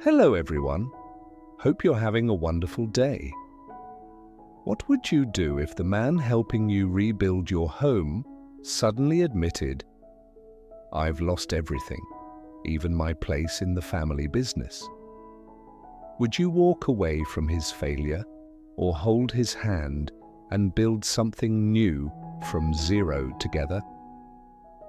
Hello everyone. Hope you're having a wonderful day. What would you do if the man helping you rebuild your home suddenly admitted, "I've lost everything, even my place in the family business"? Would you walk away from his failure or hold his hand and build something new from zero together?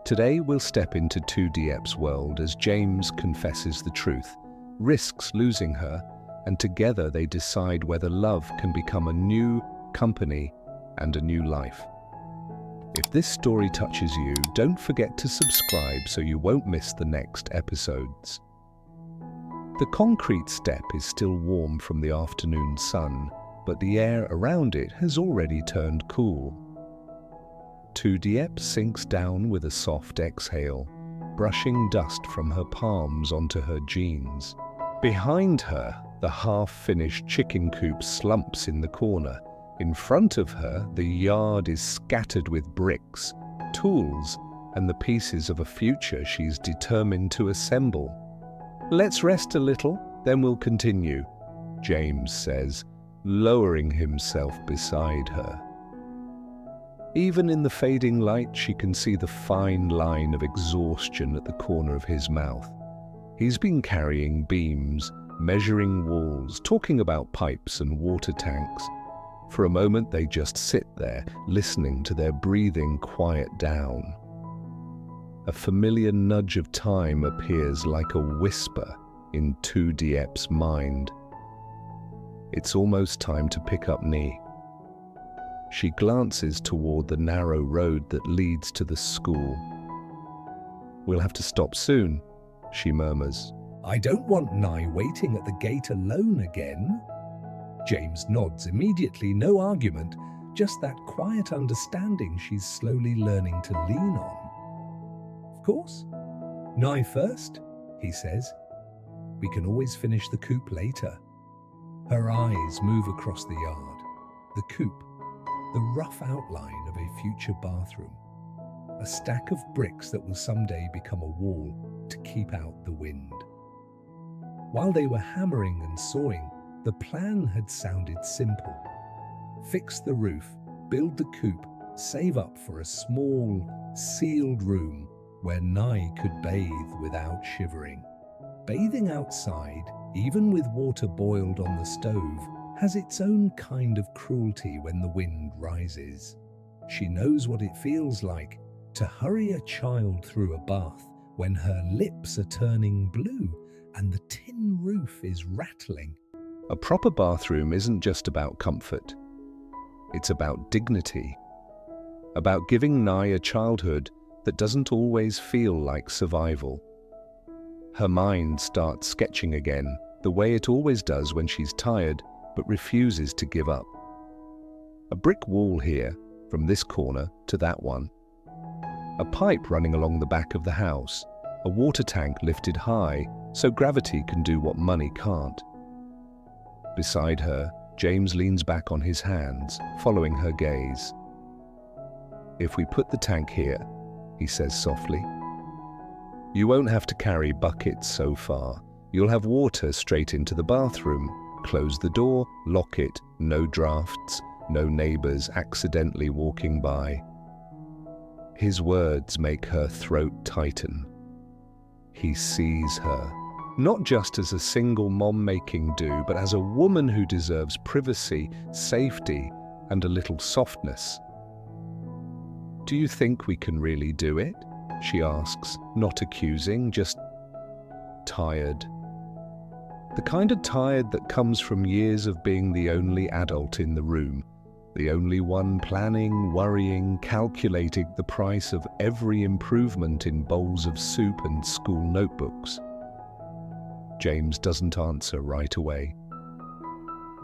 Today we'll step into Diep's world as James confesses the truth, risks losing her, and together they decide whether love can become a new company and a new life. If this story touches you, don't forget to subscribe so you won't miss the next episodes. The concrete step is still warm from the afternoon sun, but the air around it has already turned cool. Diep sinks down with a soft exhale, brushing dust from her palms onto her jeans. Behind her, the half-finished chicken coop slumps in the corner. In front of her, the yard is scattered with bricks, tools, and the pieces of a future she's determined to assemble. "Let's rest a little, then we'll continue," James says, lowering himself beside her. Even in the fading light, she can see the fine line of exhaustion at the corner of his mouth. He's been carrying beams, measuring walls, talking about pipes and water tanks. For a moment they just sit there, listening to their breathing quiet down. A familiar nudge of time appears like a whisper in Diep's mind. It's almost time to pick up knee. She glances toward the narrow road that leads to the school. "We'll have to stop soon," she murmurs. "I don't want Nye waiting at the gate alone again." James nods immediately, no argument, just that quiet understanding she's slowly learning to lean on. "Of course. Nye first," he says. "We can always finish the coop later." Her eyes move across the yard. The coop, the rough outline of a future bathroom. A stack of bricks that will someday become a wall to keep out the wind. While they were hammering and sawing, the plan had sounded simple. Fix the roof, build the coop, save up for a small, sealed room where Nye could bathe without shivering. Bathing outside, even with water boiled on the stove, has its own kind of cruelty when the wind rises. She knows what it feels like to hurry a child through a bath when her lips are turning blue and the tin roof is rattling. A proper bathroom isn't just about comfort. It's about dignity. About giving Nye a childhood that doesn't always feel like survival. Her mind starts sketching again, the way it always does when she's tired but refuses to give up. A brick wall here, from this corner to that one. A pipe running along the back of the house. A water tank lifted high so gravity can do what money can't. Beside her, James leans back on his hands, following her gaze. "If we put the tank here," he says softly, "you won't have to carry buckets so far. You'll have water straight into the bathroom. Close the door, lock it, no drafts, no neighbors accidentally walking by." His words make her throat tighten. He sees her, not just as a single mom-making do, but as a woman who deserves privacy, safety, and a little softness. "Do you think we can really do it?" she asks, not accusing, just tired. The kind of tired that comes from years of being the only adult in the room, the only one planning, worrying, calculating the price of every improvement in bowls of soup and school notebooks. James doesn't answer right away.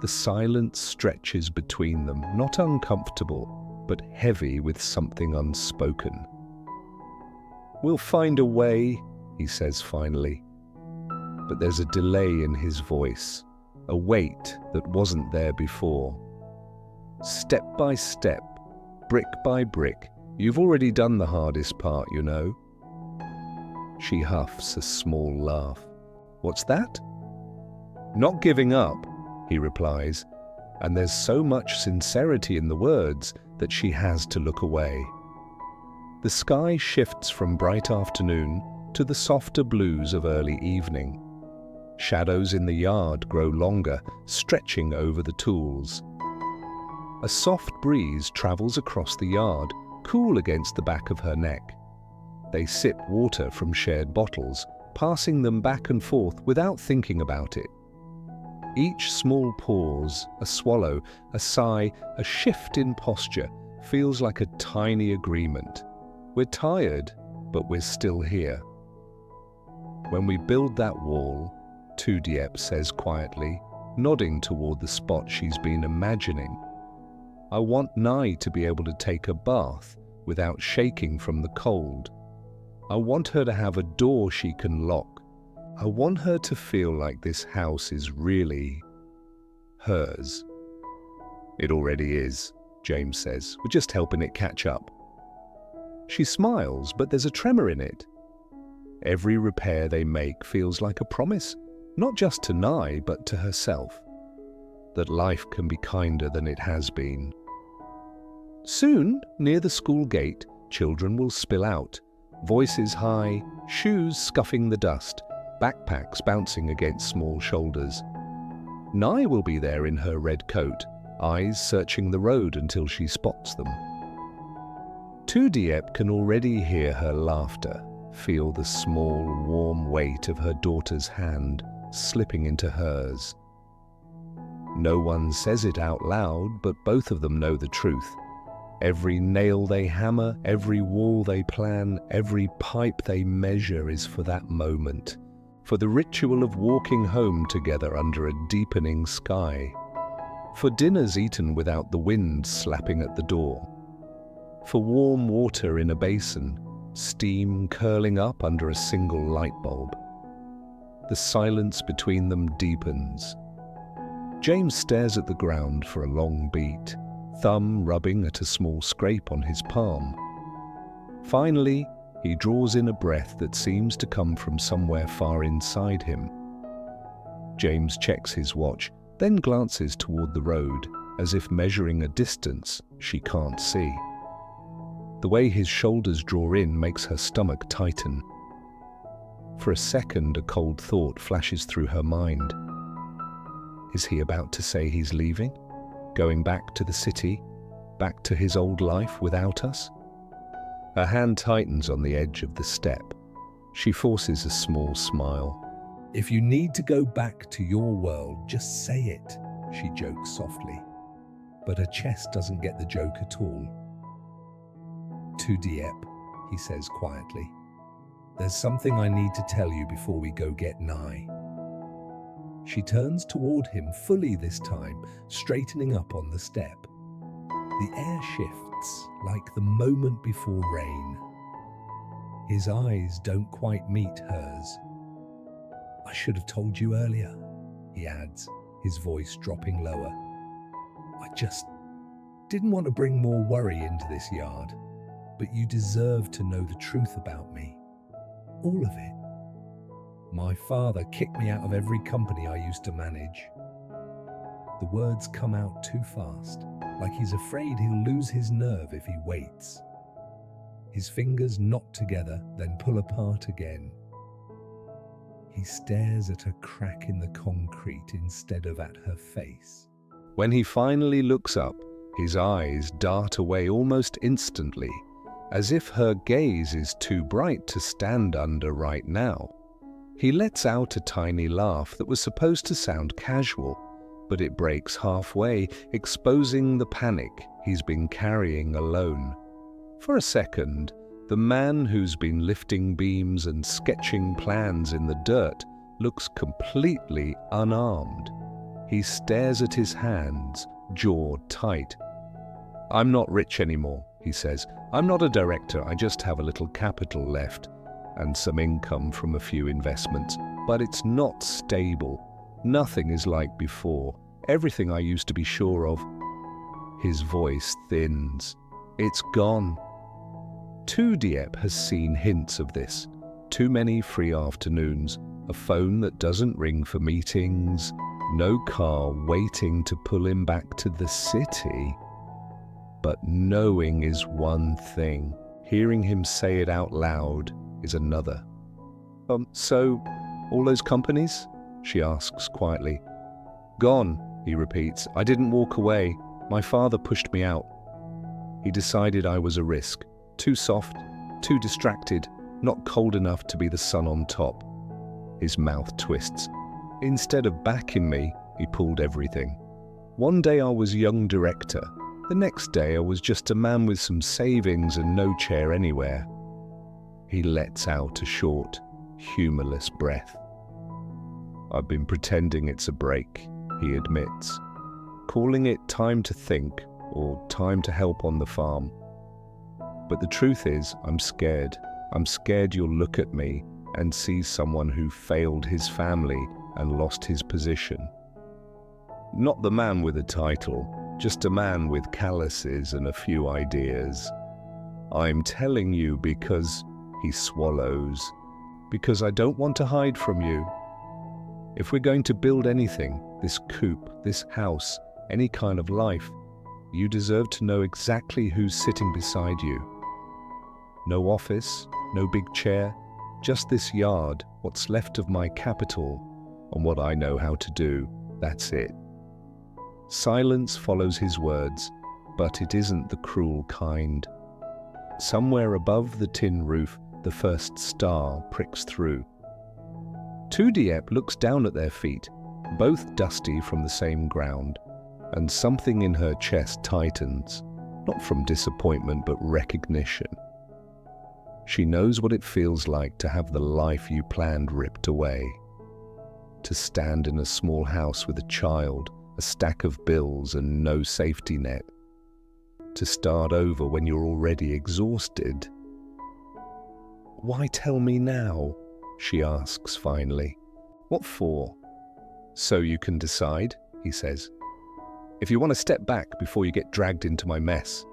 The silence stretches between them, not uncomfortable, but heavy with something unspoken. "We'll find a way," he says finally. But there's a delay in his voice, a weight that wasn't there before. "Step by step, brick by brick, you've already done the hardest part, you know." She huffs a small laugh. "What's that?" Not giving up, he replies, and there's so much sincerity in the words that she has to look away. The sky shifts from bright afternoon to the softer blues of early evening. Shadows in the yard grow longer, stretching over the tools. A soft breeze travels across the yard, cool against the back of her neck. They sip water from shared bottles, passing them back and forth without thinking about it. Each small pause, a swallow, a sigh, a shift in posture feels like a tiny agreement. We're tired, but we're still here. When we build that wall, Diep says quietly, nodding toward the spot she's been imagining, I want Nai to be able to take a bath without shaking from the cold. I want her to have a door she can lock. I want her to feel like this house is really hers. It already is, James says. We're just helping it catch up. She smiles, but there's a tremor in it. Every repair they make feels like a promise, not just to Nai, but to herself, that life can be kinder than it has been. Soon, near the school gate, children will spill out, voices high, shoes scuffing the dust, backpacks bouncing against small shoulders. Nai will be there in her red coat, eyes searching the road until she spots them. Diep can already hear her laughter, feel the small, warm weight of her daughter's hand slipping into hers. No one says it out loud, but both of them know the truth. Every nail they hammer, every wall they plan, every pipe they measure is for that moment, for the ritual of walking home together under a deepening sky, for dinners eaten without the wind slapping at the door, for warm water in a basin, steam curling up under a single light bulb. The silence between them deepens. James stares at the ground for a long beat, thumb rubbing at a small scrape on his palm. Finally, he draws in a breath that seems to come from somewhere far inside him. James checks his watch, then glances toward the road, as if measuring a distance she can't see. The way his shoulders draw in makes her stomach tighten. For a second, a cold thought flashes through her mind. Is he about to say he's leaving? Going back to the city? Back to his old life without us? Her hand tightens on the edge of the step. She forces a small smile. If you need to go back to your world, just say it, she jokes softly. But her chest doesn't get the joke at all. Diep, he says quietly. There's something I need to tell you before we go get Nai. She turns toward him fully this time, straightening up on the step. The air shifts like the moment before rain. His eyes don't quite meet hers. I should have told you earlier, he adds, his voice dropping lower. I just didn't want to bring more worry into this yard, but you deserve to know the truth about me. All of it. My father kicked me out of every company I used to manage. The words come out too fast, like he's afraid he'll lose his nerve if he waits. His fingers knot together, then pull apart again. He stares at a crack in the concrete instead of at her face. When he finally looks up, his eyes dart away almost instantly, as if her gaze is too bright to stand under right now. He lets out a tiny laugh that was supposed to sound casual, but it breaks halfway, exposing the panic he's been carrying alone. For a second, the man who's been lifting beams and sketching plans in the dirt looks completely unarmed. He stares at his hands, jaw tight. I'm not rich anymore, he says. I'm not a director, I just have a little capital left and some income from a few investments, but it's not stable. Nothing is like before. Everything I used to be sure of. His voice thins. It's gone. Diep has seen hints of this. Too many free afternoons, a phone that doesn't ring for meetings, no car waiting to pull him back to the city. But knowing is one thing. Hearing him say it out loud is another. So, all those companies? She asks quietly. Gone, he repeats. I didn't walk away. My father pushed me out. He decided I was a risk. Too soft, too distracted, not cold enough to be the sun on top. His mouth twists. Instead of backing me, he pulled everything. One day I was young director. The next day I was just a man with some savings and no chair anywhere. He lets out a short, humorless breath. I've been pretending it's a break, he admits, calling it time to think or time to help on the farm. But the truth is, I'm scared. I'm scared you'll look at me and see someone who failed his family and lost his position. Not the man with a title, just a man with calluses and a few ideas. I'm telling you because, he swallows, because I don't want to hide from you. If we're going to build anything, this coop, this house, any kind of life, you deserve to know exactly who's sitting beside you. No office, no big chair, just this yard, what's left of my capital, and what I know how to do, that's it. Silence follows his words, but it isn't the cruel kind. Somewhere above the tin roof, the first star pricks through. Diep looks down at their feet, both dusty from the same ground, and something in her chest tightens, not from disappointment but recognition. She knows what it feels like to have the life you planned ripped away, to stand in a small house with a child, a stack of bills and no safety net, to start over when you're already exhausted. Why tell me now? She asks finally. What for? So you can decide, he says. If you want to step back before you get dragged into my mess,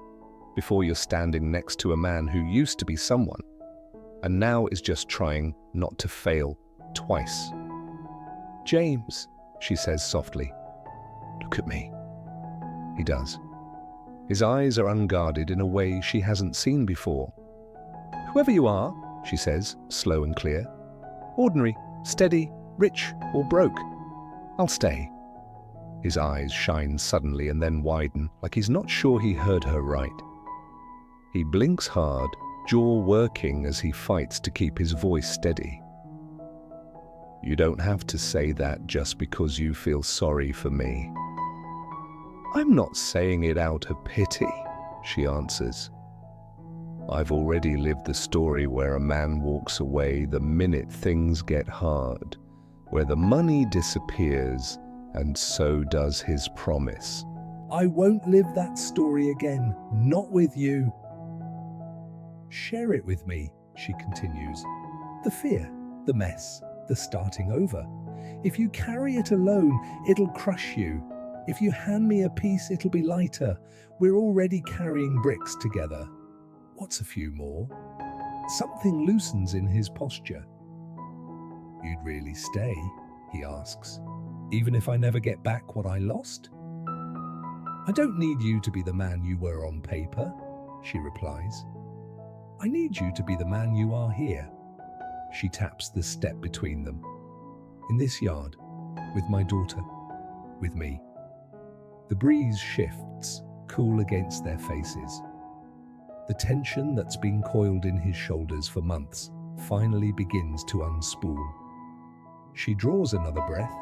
before you're standing next to a man who used to be someone, and now is just trying not to fail twice. James, she says softly. Look at me. He does. His eyes are unguarded in a way she hasn't seen before. Whoever you are, she says, slow and clear. Ordinary, steady, rich or broke. I'll stay. His eyes shine suddenly and then widen, like he's not sure he heard her right. He blinks hard, jaw working as he fights to keep his voice steady. You don't have to say that just because you feel sorry for me. I'm not saying it out of pity, she answers. I've already lived the story where a man walks away the minute things get hard, where the money disappears, and so does his promise. I won't live that story again, not with you. Share it with me, she continues. The fear, the mess, the starting over. If you carry it alone, it'll crush you. If you hand me a piece, it'll be lighter. We're already carrying bricks together. What's a few more? Something loosens in his posture. You'd really stay, he asks, even if I never get back what I lost? I don't need you to be the man you were on paper, she replies. I need you to be the man you are here. She taps the step between them. In this yard, with my daughter, with me. The breeze shifts, cool against their faces. The tension that's been coiled in his shoulders for months finally begins to unspool. She draws another breath,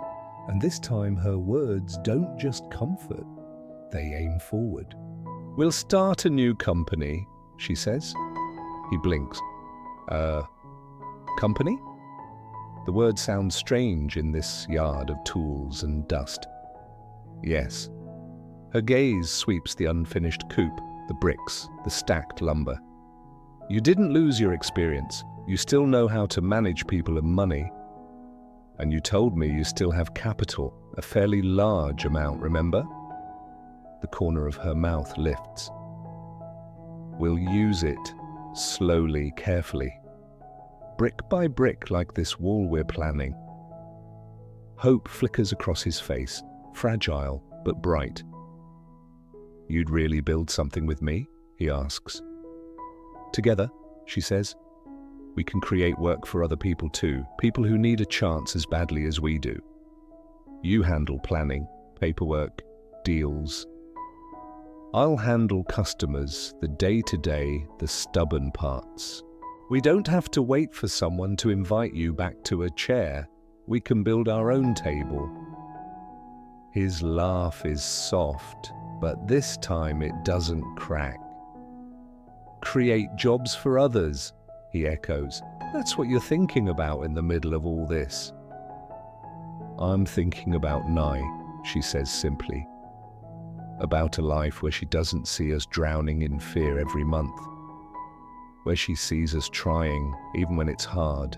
and this time her words don't just comfort, they aim forward. We'll start a new company, she says. He blinks. Company? The word sounds strange in this yard of tools and dust. Yes. Her gaze sweeps the unfinished coop, the bricks, the stacked lumber. You didn't lose your experience. You still know how to manage people and money. And you told me you still have capital, a fairly large amount, remember? The corner of her mouth lifts. We'll use it, slowly, carefully. Brick by brick like this wall we're planning. Hope flickers across his face, fragile but bright. "You'd really build something with me?" he asks. "Together," she says. "We can create work for other people too, people who need a chance as badly as we do. You handle planning, paperwork, deals. I'll handle customers, the day-to-day, the stubborn parts. We don't have to wait for someone to invite you back to a chair. We can build our own table." His laugh is soft, but this time it doesn't crack. "Create jobs for others," he echoes. "That's what you're thinking about in the middle of all this." "I'm thinking about Nye," she says simply. "About a life where she doesn't see us drowning in fear every month. Where she sees us trying, even when it's hard."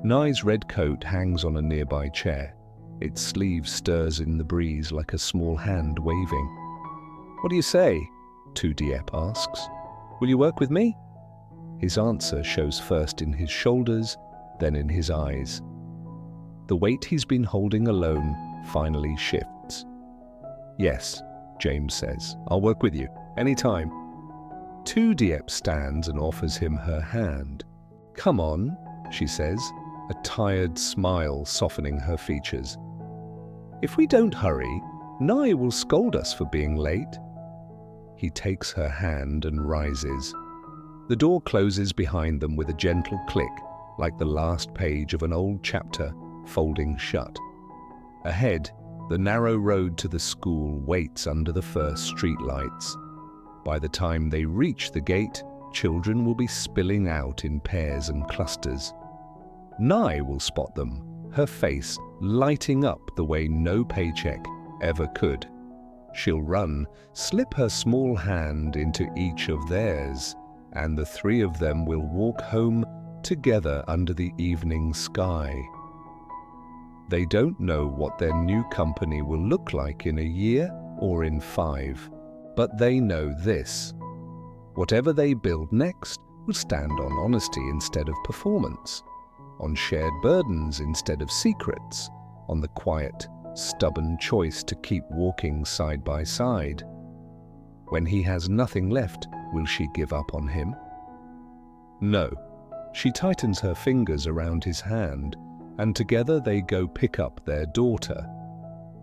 Nye's red coat hangs on a nearby chair. Its sleeve stirs in the breeze like a small hand waving. "What do you say?" Diep asks. "Will you work with me?" His answer shows first in his shoulders, then in his eyes. The weight he's been holding alone finally shifts. "Yes," James says, "I'll work with you, anytime." Diep stands and offers him her hand. "Come on," she says, a tired smile softening her features. "If we don't hurry, Nye will scold us for being late." He takes her hand and rises. The door closes behind them with a gentle click, like the last page of an old chapter folding shut. Ahead, the narrow road to the school waits under the first streetlights. By the time they reach the gate, children will be spilling out in pairs and clusters. Nye will spot them, her face lighting up the way no paycheck ever could. She'll run, slip her small hand into each of theirs, and the three of them will walk home together under the evening sky. They don't know what their new company will look like in a year or in 5, but they know this: whatever they build next will stand on honesty instead of performance, on shared burdens instead of secrets, on the quiet, stubborn choice to keep walking side by side. When he has nothing left, will she give up on him? No. She tightens her fingers around his hand, and together they go pick up their daughter.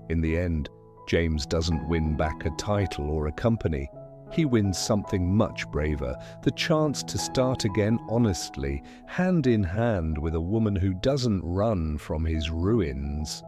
In the end, James doesn't win back a title or a company. He wins something much braver, the chance to start again honestly, hand in hand with a woman who doesn't run from his ruins.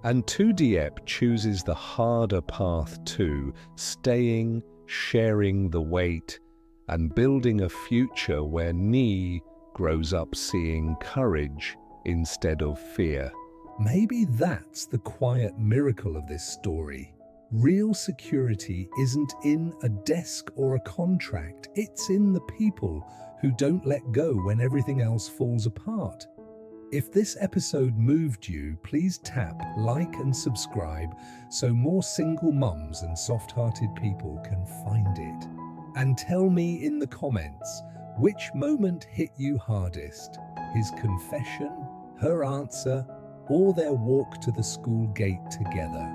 And Diep chooses the harder path too, staying, sharing the weight, and building a future where Ni grows up seeing courage instead of fear. Maybe that's the quiet miracle of this story. Real security isn't in a desk or a contract, it's in the people who don't let go when everything else falls apart. If this episode moved you, please tap like and subscribe so more single mums and soft-hearted people can find it. And tell me in the comments, which moment hit you hardest? His confession, her answer, or their walk to the school gate together?